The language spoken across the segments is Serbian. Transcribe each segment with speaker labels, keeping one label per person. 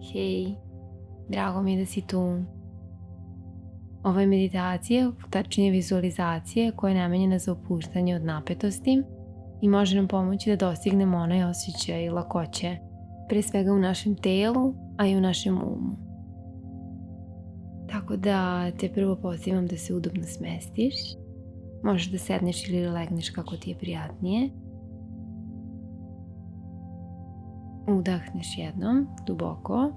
Speaker 1: Hej, drago mi je da si tu. Ovo je meditacija, tačnije vizualizacija koja je namenjena za opuštanje od napetosti i može nam pomoći da dostignemo onaj osjećaj lakoće, pre svega u našem telu, a i u našem umu. Tako da te prvo pozivam da se udobno smestiš. Možeš da sedneš ili legneš kako ti je prijatnije. Udahneš jednom, duboko.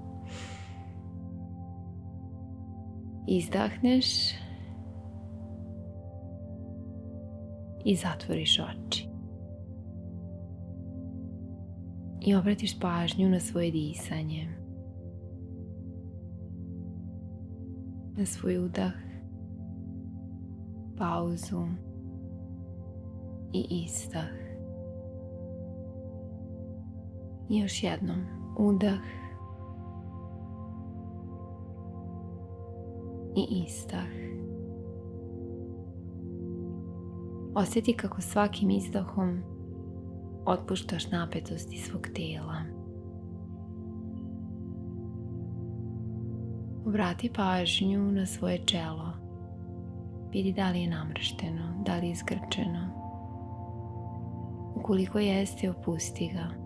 Speaker 1: Izdahneš i zatvoriš oči. I obratiš pažnju na svoje disanje. Na svoj udah, pauzu i izdah. I još jednom udah i izdah. Osjeti kako svakim izdahom otpuštaš napetost iz svog tela. Obrati pažnju na svoje čelo. Vidi da li je namršteno, da li je zgrčeno. Ukoliko jeste, opusti ga.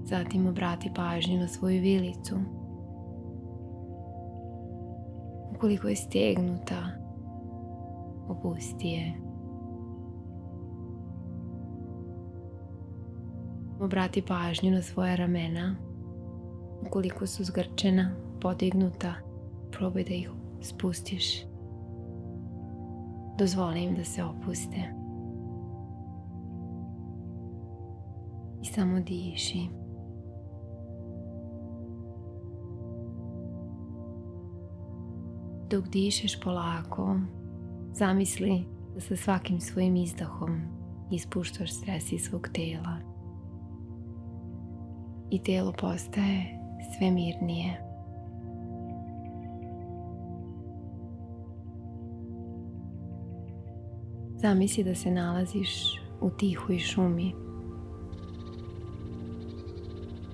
Speaker 1: Zatim obrati pažnju na svoju vilicu. Ukoliko je stegnuta, opusti je. Obrati pažnju na svoja ramena. Ukoliko su zgrčena, podignuta, probaj da ih spustiš. Dozvoli im da se opuste. I samo diši. Dok dišeš polako, zamisli da sa svakim svojim izdahom ispuštaš stres iz svog tela. I telo postaje sve mirnije. Zamisli da se nalaziš u tihoj šumi.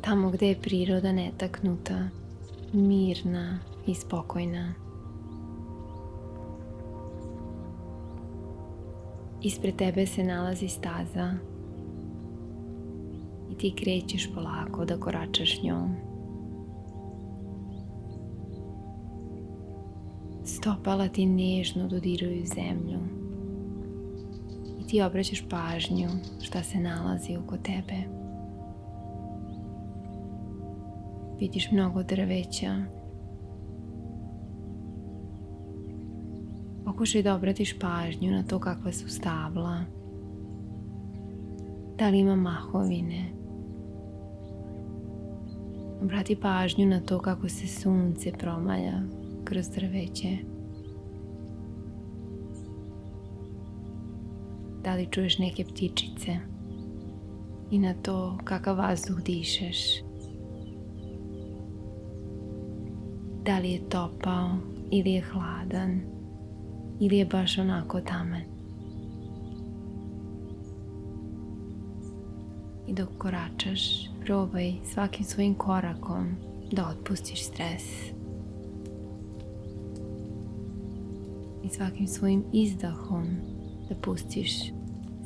Speaker 1: Tamo gde je priroda netaknuta, mirna i spokojna. Ispred tebe se nalazi staza i ti krećeš polako da koračaš njom. Stopala ti nežno dodiruju zemlju i ti obraćaš pažnju šta se nalazi oko tebe. Vidiš mnogo drveća. Pokušaj da obratiš pažnju na to kakva su stabla. Da li ima mahovine? Obrati pažnju na to kako se sunce promalja kroz drveće. Da li čuješ neke ptičice? I na to kakav vazduh dišeš. Da li je topao ili je hladan? Ili je baš onako taman. I dok koračaš, probaj svakim svojim korakom da otpustiš stres. I svakim svojim izdahom da pustiš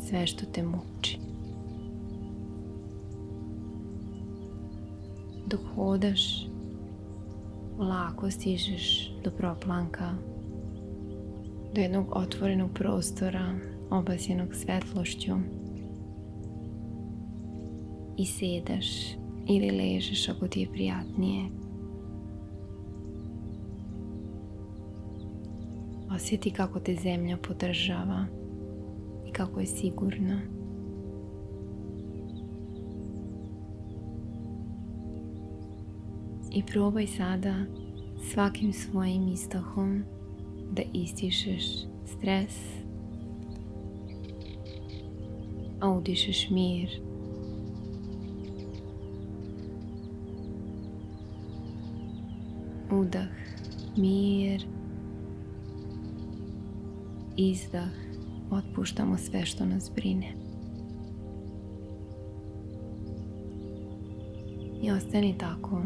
Speaker 1: sve što te muči. Dok hodaš, lako stižeš do proplanka, do jednog otvorenog prostora obasjenog svetlošću i sedaš ili ležeš ako ti je prijatnije. Osjeti kako te zemlja podržava i kako je sigurna. I probaj sada svakim svojim izdahom da istišeš stres, a udišeš mir. Udah, mir. Izdah, otpuštamo sve što nas brine. I ostani tako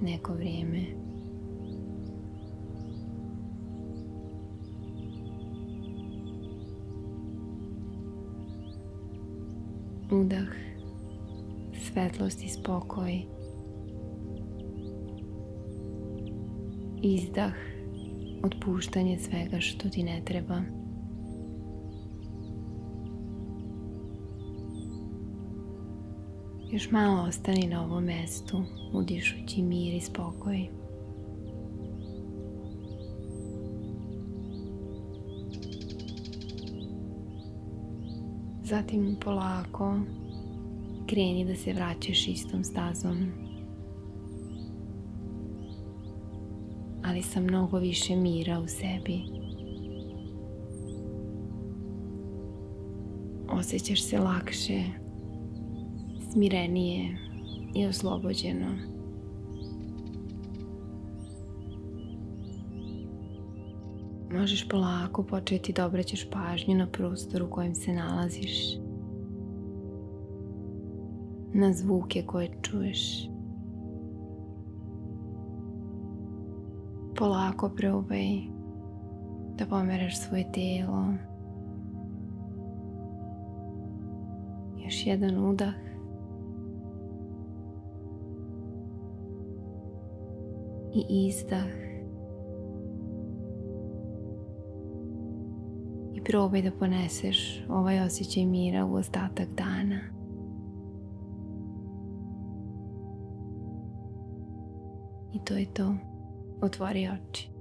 Speaker 1: neko vrijeme. Udah, svetlost i spokoj. Izdah, otpuštanje svega što ti ne treba. Još malo ostani na ovom mestu, udišući mir i spokoj. Zatim polako kreni da se vraćaš istom stazom, ali sa mnogo više mira u sebi. Osjećaš se lakše, smirenije i oslobođeno. Možeš polako početi da obraćaš pažnju na prostor u kojem se nalaziš, na zvuke koje čuješ. Polako probaj da pomeraš svoje telo. Još jedan udah. I izdah. I probaj da poneseš ovaj osjećaj mira u ostatak dana. I to je to. Otvori oči.